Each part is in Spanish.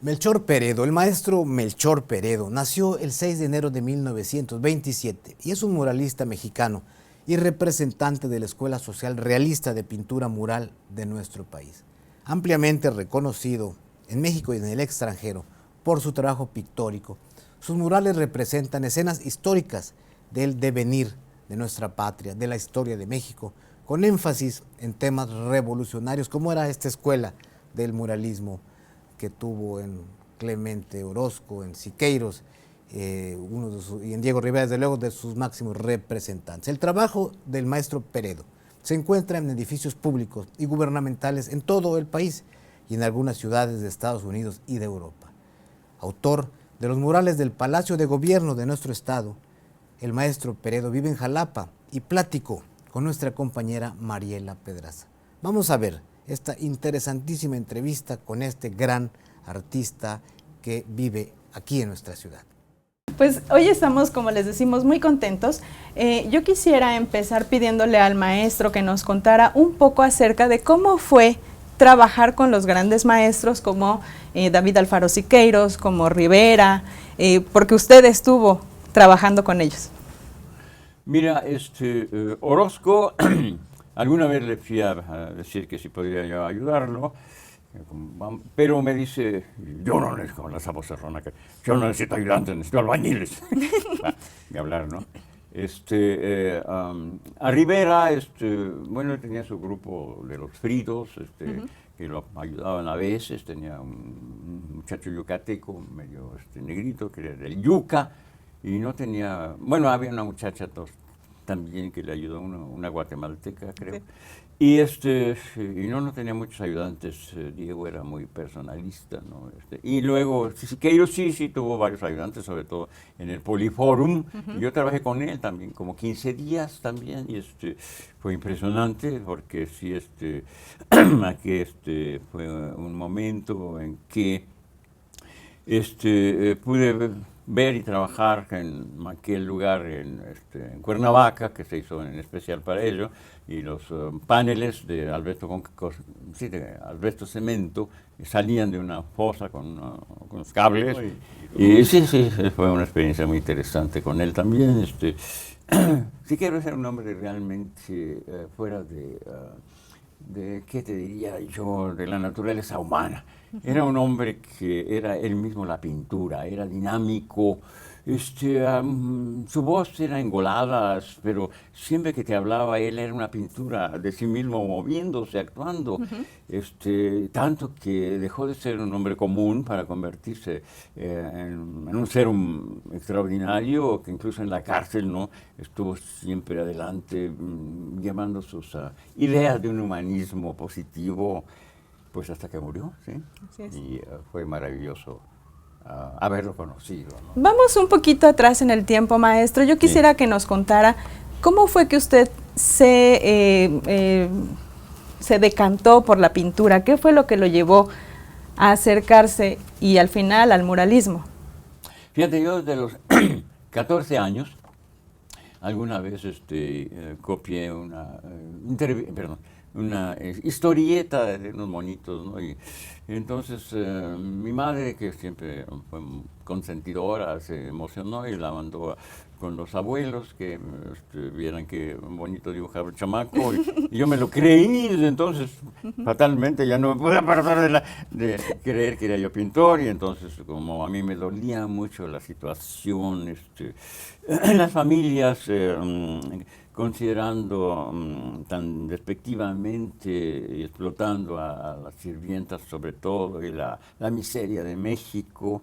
Melchor Peredo, el maestro Melchor Peredo, nació el 6 de enero de 1927 y es un muralista mexicano y representante de la Escuela Social Realista de Pintura Mural de nuestro país. Ampliamente reconocido en México y en el extranjero por su trabajo pictórico, sus murales representan escenas históricas del devenir de nuestra patria, de la historia de México, con énfasis en temas revolucionarios, como era esta escuela del muralismo que tuvo en Clemente Orozco, en Siqueiros, y en Diego Rivera, desde luego, de sus máximos representantes. El trabajo del maestro Peredo se encuentra en edificios públicos y gubernamentales en todo el país y en algunas ciudades de Estados Unidos y de Europa. Autor de los murales del Palacio de Gobierno de nuestro estado, el maestro Peredo vive en Jalapa y platicó con nuestra compañera Mariela Pedraza. Vamos a ver esta interesantísima entrevista con este gran artista que vive aquí en nuestra ciudad. Pues hoy estamos, como les decimos, muy contentos. Yo quisiera empezar pidiéndole al maestro que nos contara un poco acerca de cómo fue trabajar con los grandes maestros como David Alfaro Siqueiros, como Rivera, porque usted estuvo trabajando con ellos. Mira, Orozco, alguna vez le fui a decir que si podría yo ayudarlo, pero me dice, yo no necesito, con la vocerrona, yo no necesito ayudantes, necesito albañiles. De hablar, ¿no? A Rivera, bueno, tenía su grupo de los fritos, que lo ayudaban a veces, tenía un muchacho yucateco, medio negrito, que era del Yuca, y no tenía, bueno, había una muchacha también que le ayudó, una guatemalteca, creo. Sí. Y no tenía muchos ayudantes. Diego era muy personalista, ¿no? Y luego Siqueiros sí tuvo varios ayudantes, sobre todo en el Poliforum. Y yo trabajé con él también, como 15 días también, y fue impresionante porque sí, aquí fue un momento en que pude ver y trabajar en aquel lugar en Cuernavaca, que se hizo en especial para ello, y los paneles de asbesto cemento salían de una fosa con los cables. Y sí, fue una experiencia muy interesante con él también. Sí quiero ser un hombre realmente fuera de, ¿qué te diría yo?, de la naturaleza humana. Era un hombre que era él mismo la pintura, era dinámico, su voz era engolada, pero siempre que te hablaba él era una pintura de sí mismo moviéndose, actuando, tanto que dejó de ser un hombre común para convertirse en un ser extraordinario, que incluso en la cárcel no estuvo siempre adelante, llevando sus ideas de un humanismo positivo, pues hasta que murió, ¿sí? Así es. Y fue maravilloso haberlo conocido, ¿no? Vamos un poquito atrás en el tiempo, maestro. Yo quisiera que nos contara cómo fue que usted se decantó por la pintura. ¿Qué fue lo que lo llevó a acercarse y al final al muralismo? Fíjate, yo desde los 14 años, alguna vez copié una historieta de unos monitos, ¿no? Y entonces mi madre, que siempre fue consentidora, se emocionó y la mandó con los abuelos que vieran qué bonito dibujaba el chamaco, y yo me lo creí, y desde entonces fatalmente ya no me pude apartar de creer que era yo pintor, y entonces como a mí me dolía mucho la situación en las familias, considerando tan despectivamente y explotando a las sirvientas sobre todo, y la miseria de México.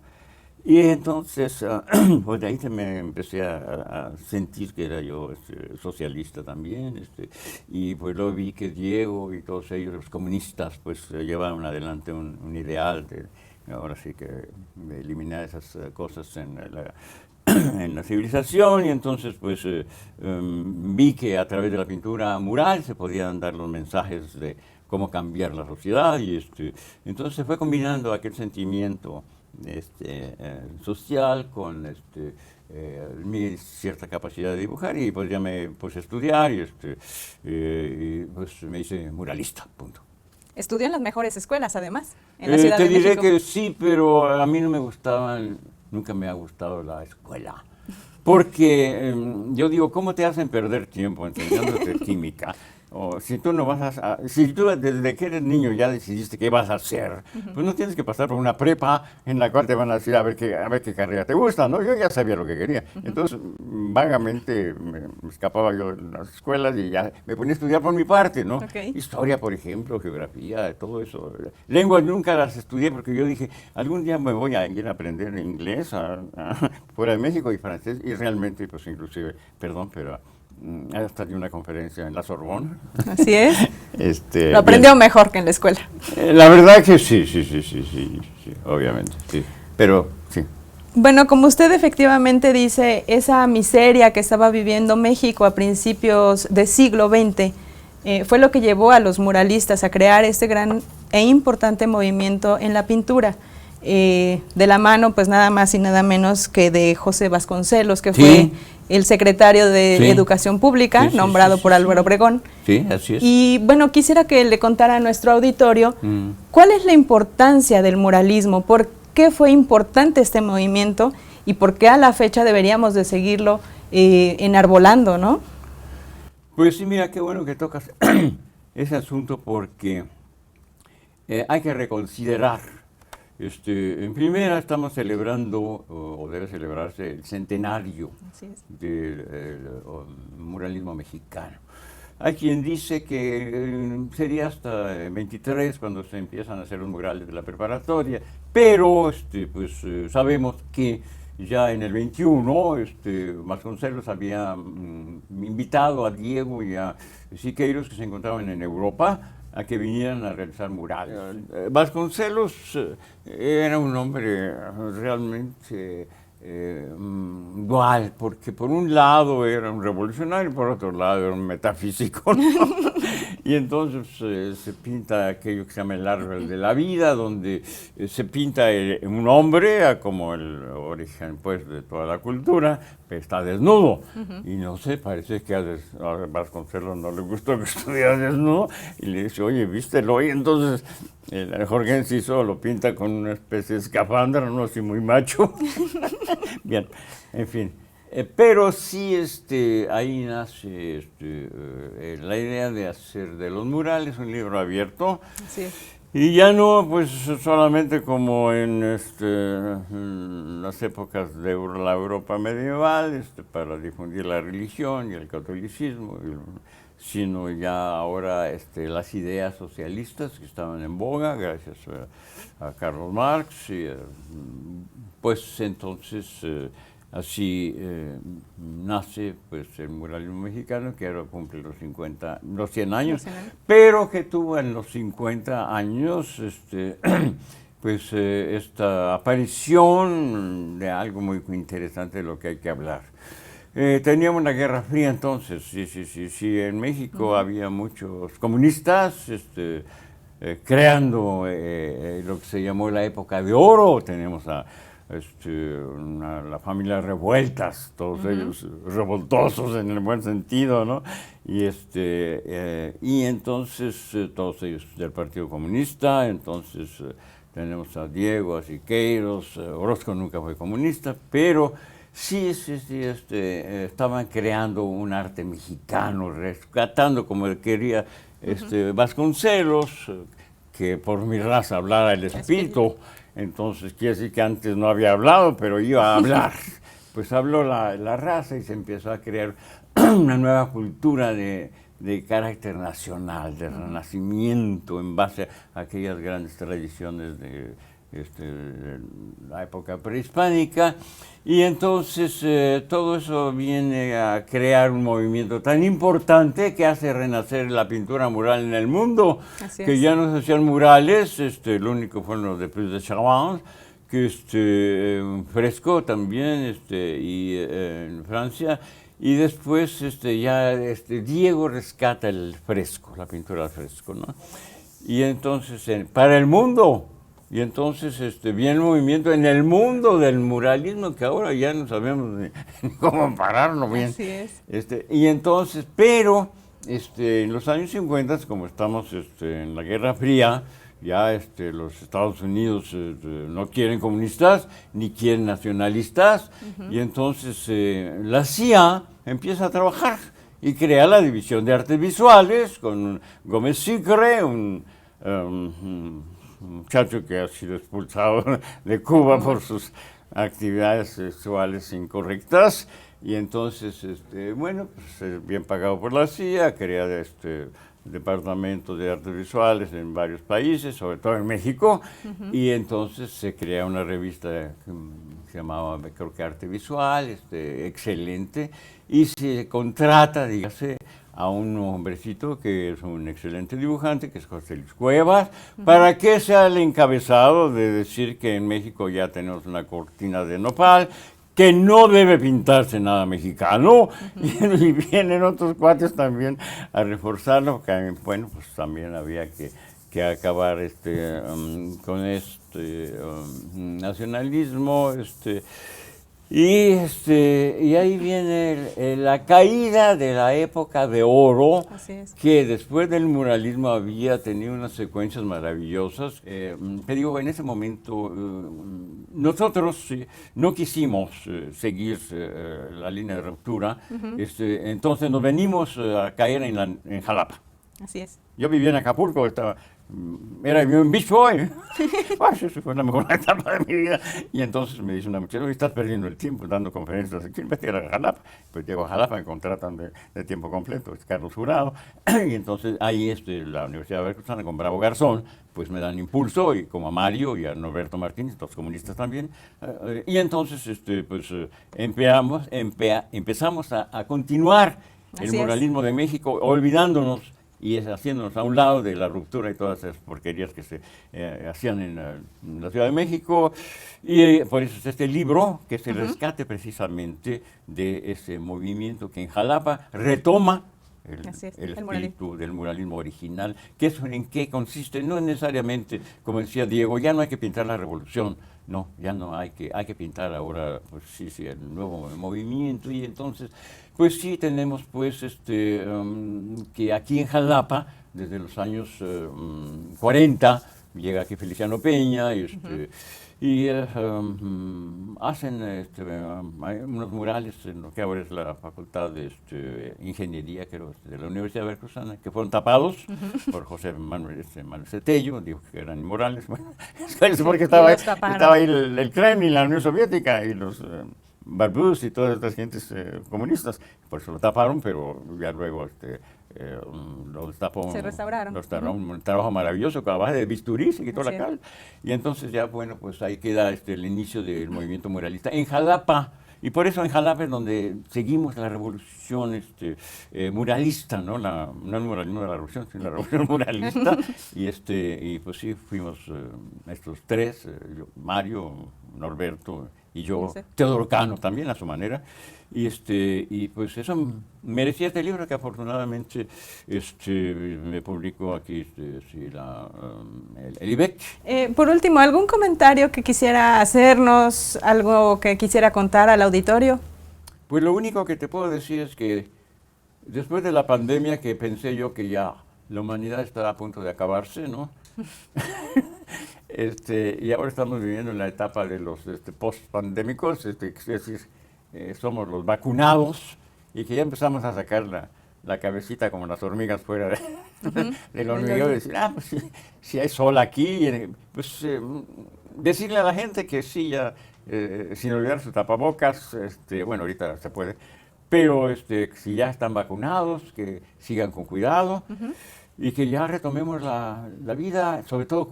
Y entonces, pues de ahí me empecé a sentir que era yo socialista también, y pues lo vi que Diego y todos ellos, los comunistas, pues llevaron adelante un ideal de, ahora sí que, de eliminar esas cosas en la civilización, y entonces pues vi que a través de la pintura mural se podían dar los mensajes de cómo cambiar la sociedad, y entonces se fue combinando aquel sentimiento social con mi cierta capacidad de dibujar, y pues ya me puse a estudiar y pues me hice muralista, punto. Estudió en las mejores escuelas, además, en la Ciudad Te de diré México. que sí, pero a mí no me gustaban, nunca me ha gustado la escuela. Porque yo digo, ¿cómo te hacen perder tiempo enseñándote química? O si tú no vas si tú desde que eres niño ya decidiste qué vas a hacer, pues no tienes que pasar por una prepa en la cual te van a decir a ver qué carrera te gusta, ¿no? Yo ya sabía lo que quería. Entonces, vagamente me escapaba yo de las escuelas y ya me ponía a estudiar por mi parte, ¿no? Okay. Historia, por ejemplo, geografía, todo eso. Lenguas nunca las estudié porque yo dije, algún día me voy a ir a aprender inglés fuera de México y francés, y realmente, pues inclusive, perdón, pero hasta di una conferencia en la Sorbona. Así es. Lo aprendió aprendió mejor que en la escuela. La verdad que sí, obviamente, sí. Pero sí. Bueno, como usted efectivamente dice, esa miseria que estaba viviendo México a principios del siglo XX fue lo que llevó a los muralistas a crear este gran e importante movimiento en la pintura. De la mano, pues nada más y nada menos que de José Vasconcelos, que fue el secretario de Educación Pública, nombrado por Álvaro Obregón. Sí, así es. Y bueno, quisiera que le contara a nuestro auditorio cuál es la importancia del muralismo, por qué fue importante este movimiento y por qué a la fecha deberíamos de seguirlo enarbolando, ¿no? Pues sí, mira, qué bueno que tocas ese asunto porque hay que reconsiderar. En primera estamos celebrando, o debe celebrarse, el centenario del muralismo mexicano. Hay quien dice que sería hasta 23 cuando se empiezan a hacer los murales de la preparatoria, pero sabemos que ya en el 21 Vasconcelos había invitado a Diego y a Siqueiros, que se encontraban en Europa, a que vinieran a realizar murales. Vasconcelos era un hombre realmente dual, porque por un lado era un revolucionario y por otro lado era un metafísico, ¿no? Y entonces se pinta aquello que se llama el árbol de la vida, donde se pinta un hombre como el origen pues de toda la cultura, pero está desnudo. Y no sé, parece que a Vasconcelos no le gustó que estuviera desnudo y le dice, oye, vístelo. Y entonces el Jorge Enciso lo pinta con una especie de escafandra, no así muy macho. Bien, en fin. Pero sí, ahí nace la idea de hacer de los murales un libro abierto. Sí. Y ya no, pues solamente como en las épocas de la Europa medieval, para difundir la religión y el catolicismo, sino ya ahora las ideas socialistas que estaban en boga, gracias a Carlos Marx, y, pues entonces así nace pues el muralismo mexicano, que ahora cumple los 100 años, pero que tuvo en los 50 años pues esta aparición de algo muy interesante de lo que hay que hablar. Teníamos una guerra fría entonces, sí, en México había muchos comunistas creando lo que se llamó la época de oro. Tenemos a la familia Revueltas, todos ellos revoltosos en el buen sentido, ¿no? Y entonces todos ellos del Partido Comunista. Entonces tenemos a Diego, a Siqueiros. Orozco nunca fue comunista, pero sí, estaban creando un arte mexicano, rescatando como quería Vasconcelos, que por mi raza hablara el espíritu. Entonces quiere decir que antes no había hablado, pero iba a hablar. Pues habló la raza y se empezó a crear una nueva cultura de carácter nacional, de renacimiento, en base a aquellas grandes tradiciones de la época prehispánica. Y entonces todo eso viene a crear un movimiento tan importante que hace renacer la pintura mural en el mundo. Que ya no se hacían murales, lo único fueron los de Puig de Chavannes, que Fresco también, y en Francia. Y después Diego rescata el fresco, la pintura al fresco, ¿no? Y entonces para el mundo. Y entonces viene el movimiento en el mundo del muralismo, que ahora ya no sabemos ni cómo pararlo bien. Así es. Y entonces, pero en los años 50, como estamos en la Guerra Fría, ya los Estados Unidos no quieren comunistas ni quieren nacionalistas, y entonces la CIA empieza a trabajar y crea la División de Artes Visuales con Gómez Sucre, un muchacho que ha sido expulsado de Cuba por sus actividades sexuales incorrectas. Y entonces, bueno, pues bien pagado por la CIA, crea departamento de artes visuales en varios países, sobre todo en México, y entonces se crea una revista que se llamaba, creo que Arte Visual, excelente, y se contrata, dígase, a un hombrecito que es un excelente dibujante, que es José Luis Cuevas, para que sea el encabezado de decir que en México ya tenemos una cortina de nopal, que no debe pintarse nada mexicano, y vienen otros cuates también a reforzarlo, que bueno, pues también había que acabar con nacionalismo, y ahí viene la caída de la época de oro, que después del muralismo había tenido unas secuencias maravillosas. Te digo, en ese momento nosotros no quisimos seguir la línea de ruptura, entonces nos venimos a caer en Jalapa. Así es. Yo vivía en Acapulco, era un beach boy. Eso fue la mejor etapa de mi vida. Y entonces me dice una muchacha, estás perdiendo el tiempo dando conferencias aquí, vete a Jalapa. Pues llego a Jalapa, me contratan de tiempo completo, es Carlos Jurado. Y entonces ahí la Universidad Veracruzana con Bravo Garzón, pues me dan impulso, y como a Mario y a Norberto Martínez, los comunistas también. Y entonces pues empezamos a continuar el muralismo de México, olvidándonos y haciéndonos a un lado de la ruptura y todas esas porquerías que se hacían en la Ciudad de México. Y por eso es este libro, que es el rescate precisamente de ese movimiento que en Jalapa retoma el espíritu del muralismo original. ¿Que eso en qué consiste? No necesariamente, como decía Diego, ya no hay que pintar la revolución, no, ya no hay que pintar ahora, pues sí, el nuevo movimiento. Y entonces, pues sí, tenemos pues que aquí en Jalapa, desde los años 40, llega aquí Feliciano Peña, y hacen hay unos murales en lo que ahora es la Facultad de Ingeniería, creo, de la Universidad Veracruzana, que fueron tapados por José Manuel Cetello, dijo que eran inmorales. Bueno, es porque estaba ahí el Kremlin, la Unión Soviética, y los Barbus y todas estas gentes comunistas. Por eso lo taparon, pero ya luego lo destapó. Se restauraron. Un trabajo maravilloso, con la base de bisturí, se quitó la cal. Y entonces ya, bueno, pues ahí queda el inicio del movimiento muralista en Jalapa. Y por eso en Jalapa es donde seguimos la revolución muralista, ¿no? No el muralismo de la revolución, sino la revolución muralista. Y pues sí, fuimos estos tres, Mario, Norberto y yo, Teodoro Cano también a su manera. Y pues eso merecía este libro, que afortunadamente me publicó aquí el IBEC. Por último, ¿algún comentario que quisiera hacernos, algo que quisiera contar al auditorio? Pues lo único que te puedo decir es que después de la pandemia, que pensé yo que ya la humanidad estaba a punto de acabarse, ¿no? Y ahora estamos viviendo en la etapa de los post-pandémicos, es decir, somos los vacunados, y que ya empezamos a sacar la cabecita como las hormigas fuera del hormiguero, y decir, pues si hay sol aquí, pues decirle a la gente que sí, ya, sin olvidar sus tapabocas, bueno, ahorita se puede, pero si ya están vacunados, que sigan con cuidado. Y que ya retomemos la vida, sobre todo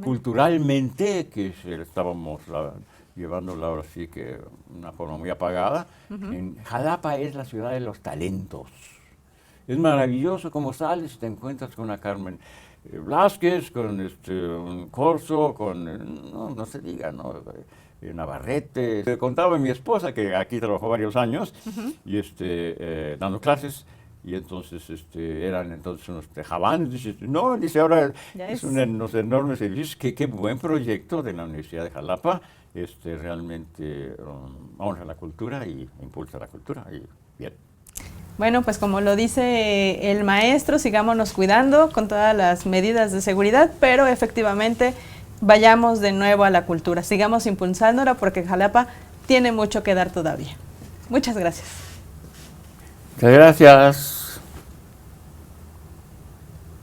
culturalmente, que estábamos llevándola ahora sí que de una forma muy apagada. En Jalapa es la ciudad de los talentos. Es maravilloso cómo sales y te encuentras con una Carmen Blázquez, con un Corso, con, no se diga, ¿no? Navarrete. Le contaba a mi esposa, que aquí trabajó varios años, y dando clases. Y entonces eran entonces unos tejabanes. Dice, no, dice, ahora es unos enormes edificios. Qué buen proyecto de la Universidad de Jalapa. Realmente honra la cultura y impulsa la cultura. Y bien. Bueno, pues como lo dice el maestro, sigámonos cuidando con todas las medidas de seguridad, pero efectivamente vayamos de nuevo a la cultura, sigamos impulsándola porque Jalapa tiene mucho que dar todavía. Muchas gracias. Muchas gracias.